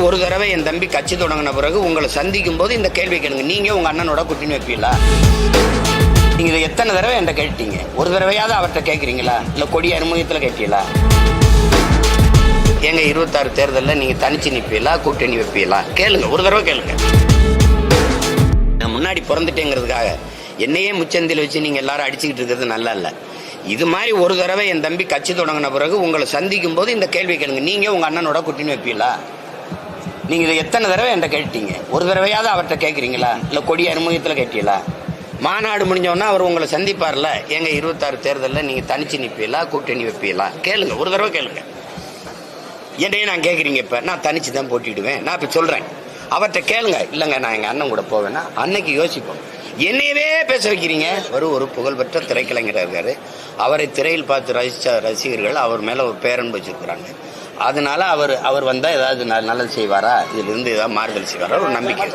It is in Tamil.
ஒரு தடவை என் தம்பி கட்சி தொடங்கின பிறகு உங்களை சந்திக்கும் போது இந்த கேள்வி கேளுங்க. நீங்க உங்க அண்ணனோட கூட்டணி வைப்பீங்களா? நீங்க இதை எத்தனை தடவை என்கிட்ட கேட்டீங்க? ஒரு தடவையாவது அவர்கிட்ட கேட்குறீங்களா? இல்லை கொடி அறிமுகத்தில் கேட்டீங்களா? எங்க 26 தேர்தலில் நீங்க தனிச்சு நிற்பீங்களா, கூட்டணி வைப்பீங்களா? கேளுங்க, ஒரு தடவை கேளுங்க. நான் முன்னாடி பிறந்துட்டேங்கிறதுக்காக என்னையே முச்சந்தில் வச்சு நீங்க எல்லாரும் அடிச்சுக்கிட்டு இருக்கிறது நல்லா இல்லை. இது மாதிரி ஒரு தடவை என் தம்பி கட்சி தொடங்கின பிறகு உங்களை சந்திக்கும் போது இந்த கேள்வி கேளுங்க. நீங்க உங்க அண்ணனோட கூட்டணி வைப்பீங்களா? நீங்க இதை எத்தனை தடவை என்கிட்ட கேட்டீங்க? ஒரு தடவையாவது அவர்கிட்ட கேட்குறீங்களா? இல்லை கொடி அறிமுகத்தில் கேட்டீங்களா? மாநாடு முடிஞ்சோன்னா அவர் உங்களை சந்திப்பார்ல. எங்க 26 தேர்தலில் நீங்க தனிச்சு நிற்பீங்களா, கூட்டணி வைப்பீங்களா? கேளுங்க, ஒரு தடவை கேளுங்க. என்னையே நான் கேட்குறீங்க, இப்போ நான் தனிச்சு தான் போட்டிடுவேன், நான் இப்போ சொல்றேன். அவர்கிட்ட கேளுங்க. இல்லைங்க நான் எங்கள் அண்ணன் கூட போவேன்னா அன்னைக்கு யோசிப்போம். என்னையவே பேச வைக்கிறீங்க. ஒரு புகழ்பெற்ற திரைக்கலைஞர் இருக்காரு. அவரை திரையில் பார்த்து ரசித்த ரசிகர்கள் அவர் மேலே ஒரு பேரன்பு வச்சிருக்கிறாங்க. அதனால அவர் வந்தால் ஏதாவது நல்லது செய்வாரா, இதிலிருந்து ஏதாவது மாறுதல் செய்வாரா ஒரு நம்பிக்கை.